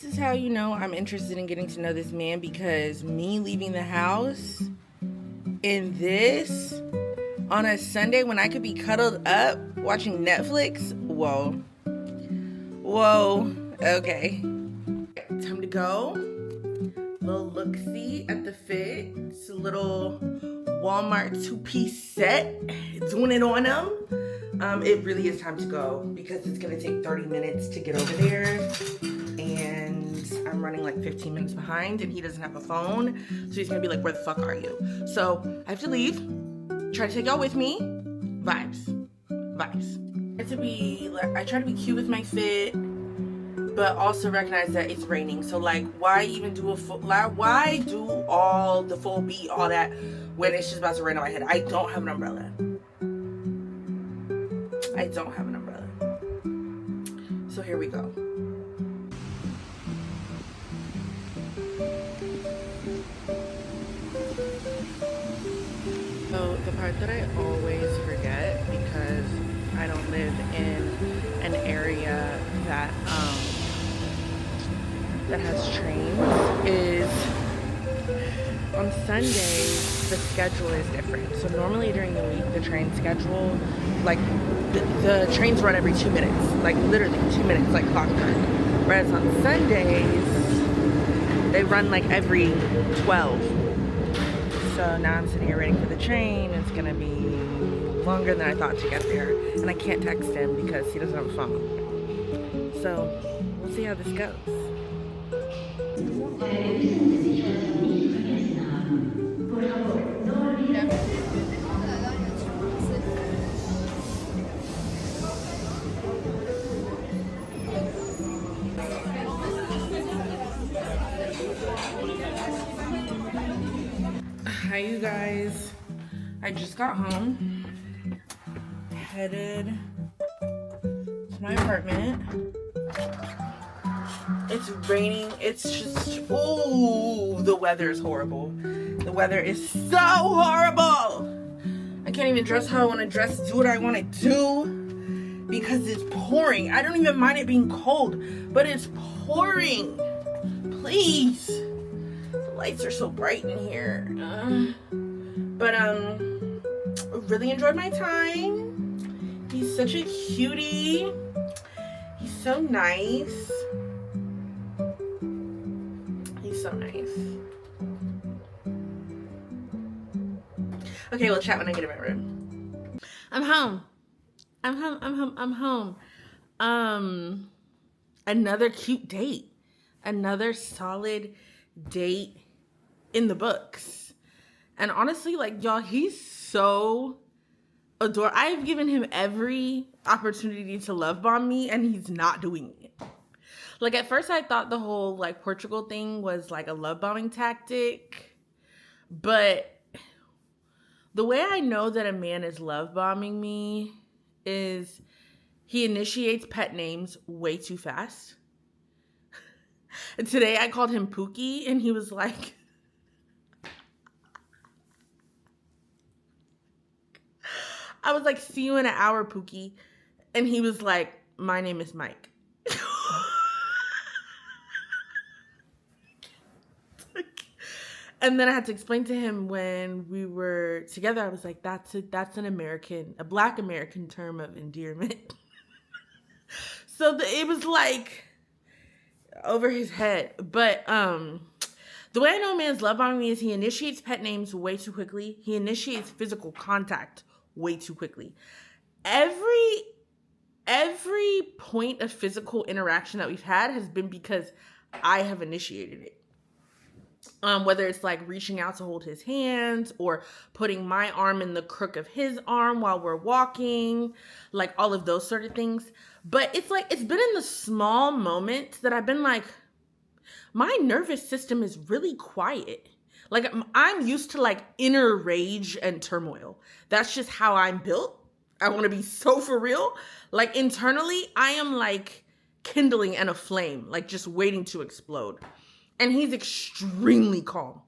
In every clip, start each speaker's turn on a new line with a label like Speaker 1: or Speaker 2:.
Speaker 1: This is how you know I'm interested in getting to know this man, because me leaving the house in this on a Sunday when I could be cuddled up watching Netflix. Whoa, okay. Time to go. Little look-see at the fit. It's a little Walmart two-piece set. Doing it on them. It really is time to go because it's gonna take 30 minutes to get over there. And I'm running like 15 minutes behind, and he doesn't have a phone, so he's gonna be like, where the fuck are you? So I have to leave, try to take y'all with me. Vibes. I try to be cute with my fit, but also recognize that it's raining. So like, why even do why do all the full beat, all that, when it's just about to rain on my head? I don't have an umbrella. So here we go. So the part that I always forget, because I don't live in an area that that has trains, is on Sundays the schedule is different. So normally during the week the train schedule, like the trains run every 2 minutes, like literally 2 minutes, like clockwork. Whereas on Sundays they run like every 12. So now I'm sitting here waiting for the train. It's gonna be longer than I thought to get there, and I can't text him because he doesn't have a phone. So we'll see how this goes. Hi you guys, I just got home, headed to my apartment. It's raining, it's just, ooh, the weather is horrible. The weather is so horrible. I can't even dress how I want to dress, do what I want to do, because it's pouring. I don't even mind it being cold, but it's pouring. Please. The lights are so bright in here. But really enjoyed my time. He's such a cutie. He's so nice. Okay, we'll chat when I get in my room. I'm home. Another cute date. Another solid date in the books. And honestly, like, y'all, he's so adorable. I've given him every opportunity to love bomb me, and he's not doing it. Like, at first I thought the whole like Portugal thing was like a love bombing tactic, but the way I know that a man is love bombing me is he initiates pet names way too fast. And today I called him Pookie, and he was like, I was like, see you in an hour, Pookie. And he was like, my name is Mike. And then I had to explain to him when we were together, I was like, that's a Black American term of endearment. So it was like over his head. But the way I know a man's love bombing me is he initiates pet names way too quickly. He initiates physical contact way too quickly. Every point of physical interaction that we've had has been because I have initiated it. Whether it's like reaching out to hold his hands or putting my arm in the crook of his arm while we're walking, like all of those sort of things. But it's like, it's been in the small moments that I've been like, my nervous system is really quiet. Like, I'm used to like inner rage and turmoil. That's just how I'm built. I want to be so for real. Like, internally, I am like kindling and aflame, like just waiting to explode. And he's extremely calm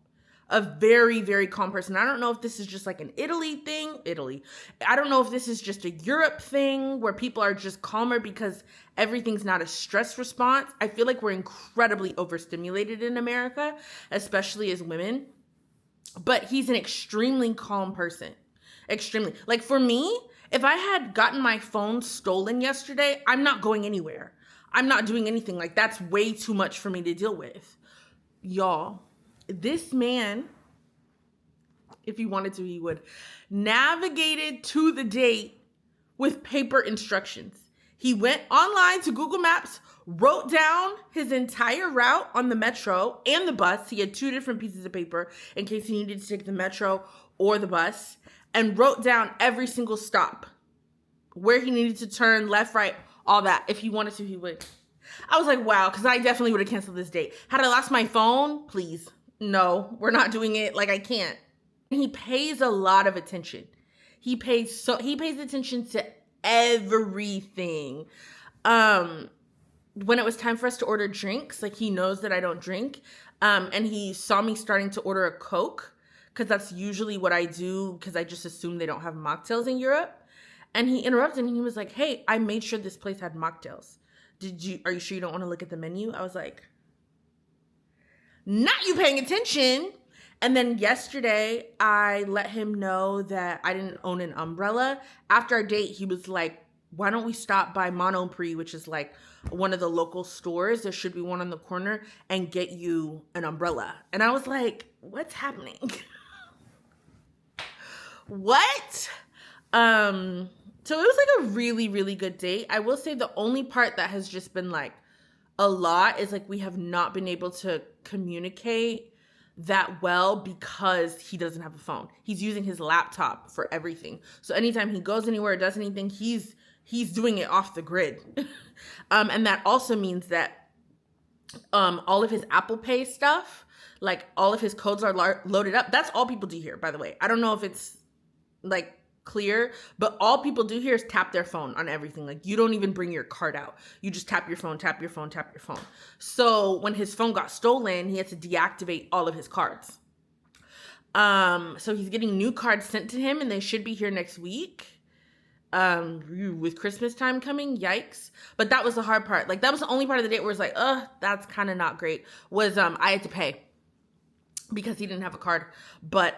Speaker 1: a very, very calm person. I don't know if this is just like an Italy. I don't know if this is just a Europe thing where people are just calmer because everything's not a stress response. I feel like we're incredibly overstimulated in America, especially as women. But he's an extremely calm person. Extremely. Like for me, if I had gotten my phone stolen yesterday, I'm not going anywhere. I'm not doing anything. Like that's way too much for me to deal with. Y'all, this man, if he wanted to, he would, navigated to the date with paper instructions. He went online to Google Maps, wrote down his entire route on the metro and the bus. He had 2 different pieces of paper in case he needed to take the metro or the bus, and wrote down every single stop, where he needed to turn, left, right, all that. If he wanted to, he would. I was like, wow, because I definitely would have canceled this date. Had I lost my phone, please, no, we're not doing it. Like I can't. He pays a lot of attention. He pays attention to everything. When it was time for us to order drinks, like he knows that I don't drink, and he saw me starting to order a Coke, because that's usually what I do, because I just assume they don't have mocktails in Europe. And he interrupted and he was like, hey, I made sure this place had mocktails. Are you sure you don't want to look at the menu? I was like, not you paying attention. And then yesterday, I let him know that I didn't own an umbrella. After our date, he was like, why don't we stop by Monoprix, which is like one of the local stores. There should be one on the corner, and get you an umbrella. And I was like, what's happening? What? So it was like a really, really good date. I will say the only part that has just been like a lot is like we have not been able to communicate that well because he doesn't have a phone. He's using his laptop for everything. So anytime he goes anywhere or does anything, he's doing it off the grid. And that also means that all of his Apple Pay stuff, like all of his codes are loaded up. That's all people do here, by the way. I don't know if it's like clear, but all people do here is tap their phone on everything. Like you don't even bring your card out. You just tap your phone. So when his phone got stolen, he had to deactivate all of his cards. So he's getting new cards sent to him, and they should be here next week. With Christmas time coming, yikes. But that was the hard part. Like that was the only part of the date where it's like, that's kind of not great. Was I had to pay because he didn't have a card. But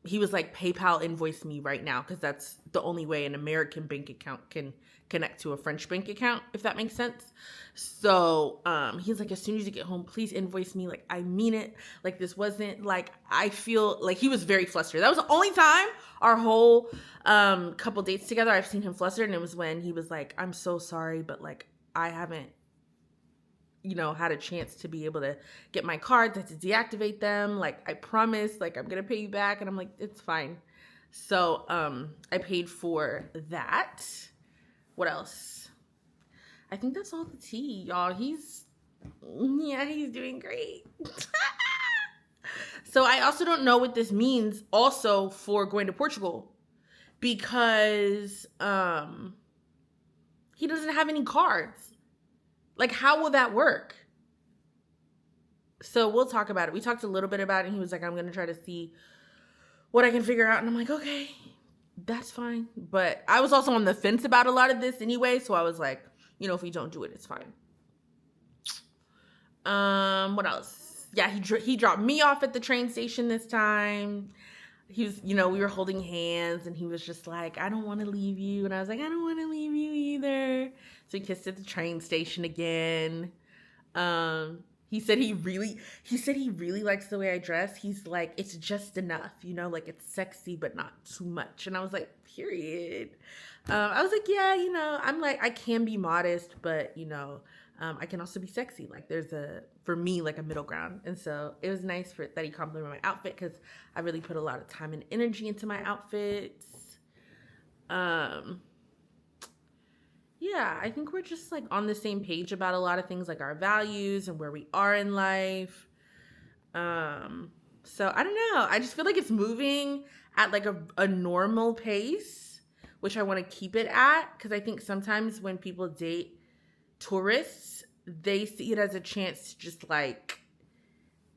Speaker 1: he was like, PayPal invoice me right now, because that's the only way an American bank account can connect to a French bank account, if that makes sense. So he's like, as soon as you get home, please invoice me. Like, I mean it. Like, this wasn't like, I feel like he was very flustered. That was the only time our whole couple dates together I've seen him flustered, and it was when he was like, I'm so sorry, but like I haven't had a chance to be able to get my cards. I had to deactivate them. Like, I promise, like, I'm going to pay you back. And I'm like, it's fine. So, I paid for that. What else? I think that's all the tea, y'all. He's doing great. So I also don't know what this means also for going to Portugal, because, he doesn't have any cards. Like, how will that work? So we'll talk about it. We talked a little bit about it, and he was like, I'm going to try to see what I can figure out. And I'm like, okay, that's fine. But I was also on the fence about a lot of this anyway. So I was like, if we don't do it, it's fine. What else? Yeah, he dropped me off at the train station this time. He was, we were holding hands, and he was just like, I don't want to leave you. And I was like, I don't want to leave you either. So he kissed at the train station again. He said he really likes the way I dress. He's like, it's just enough, like it's sexy, but not too much. And I was like, period. I was like, yeah, I'm like, I can be modest, but I can also be sexy. Like there's for me, like a middle ground. And so it was nice that he complimented my outfit, because I really put a lot of time and energy into my outfits. Yeah, I think we're just like on the same page about a lot of things, like our values and where we are in life. So I don't know. I just feel like it's moving at like a normal pace, which I want to keep it at, because I think sometimes when people date tourists, they see it as a chance to just like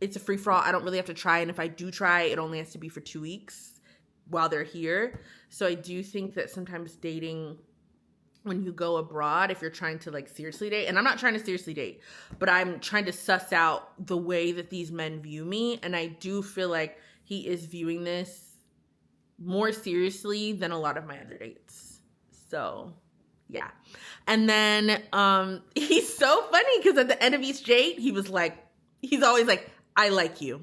Speaker 1: it's a free-for-all. I don't really have to try. And if I do try, it only has to be for 2 weeks while they're here. So I do think that sometimes dating when you go abroad, if you're trying to like seriously date, and I'm not trying to seriously date, but I'm trying to suss out the way that these men view me. And I do feel like he is viewing this more seriously than a lot of my other dates. So yeah. And then he's so funny because at the end of each date, he's always like, I like you.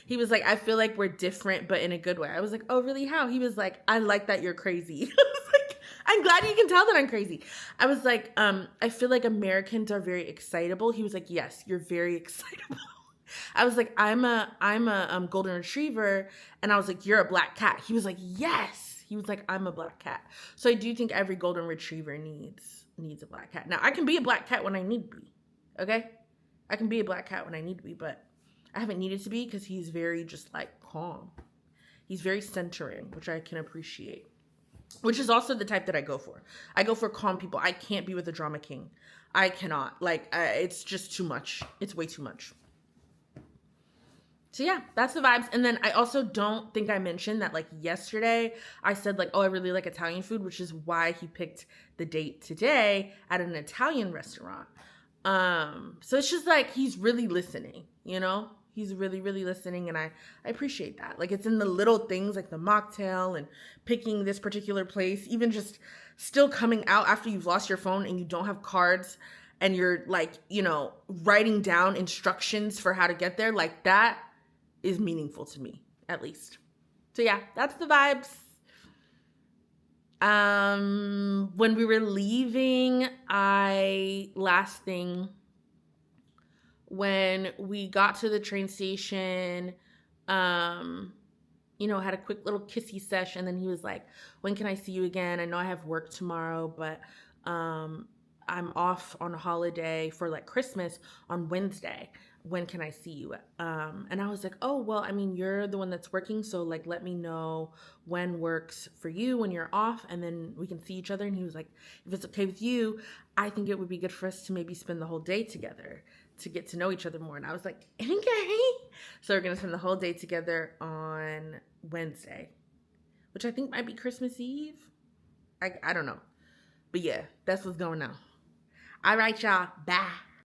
Speaker 1: He was like, I feel like we're different, but in a good way. I was like, oh, really? How? He was like, I like that you're crazy. I was like, I'm glad you can tell that I'm crazy. I was like, I feel like Americans are very excitable. He was like, yes, you're very excitable. I was like, I'm a golden retriever. And I was like, you're a black cat. He was like, yes. He was like, I'm a black cat. So I do think every golden retriever needs a black cat. Now, I can be a black cat when I need to be. Okay? I can be a black cat when I need to be, but I haven't needed to be because he's very just like calm. He's very centering, which I can appreciate. Which is also the type that I go for. I go for calm people. I can't be with a drama king. I cannot. Like, it's just too much. It's way too much. So yeah, that's the vibes. And then I also don't think I mentioned that like yesterday I said like, oh, I really like Italian food, which is why he picked the date today at an Italian restaurant. So it's just like, he's really listening, you know? He's really, really listening, and I appreciate that. Like, it's in the little things, like the mocktail and picking this particular place, even just still coming out after you've lost your phone and you don't have cards, and you're, like, you know, writing down instructions for how to get there. Like, that is meaningful to me, at least. So, yeah, that's the vibes. When we were leaving, when we got to the train station, you know, had a quick little kissy sesh, and then he was like, when can I see you again? I know I have work tomorrow, but I'm off on a holiday for like Christmas on Wednesday. When can I see you? And I was like, oh, well, I mean, you're the one that's working, so like, let me know when works for you when you're off, and then we can see each other. And he was like, if it's okay with you, I think it would be good for us to maybe spend the whole day together to get to know each other more. And I was like, okay. So we're going to spend the whole day together on Wednesday, which I think might be Christmas Eve. I don't know. But yeah, that's what's going on. All right, y'all. Bye.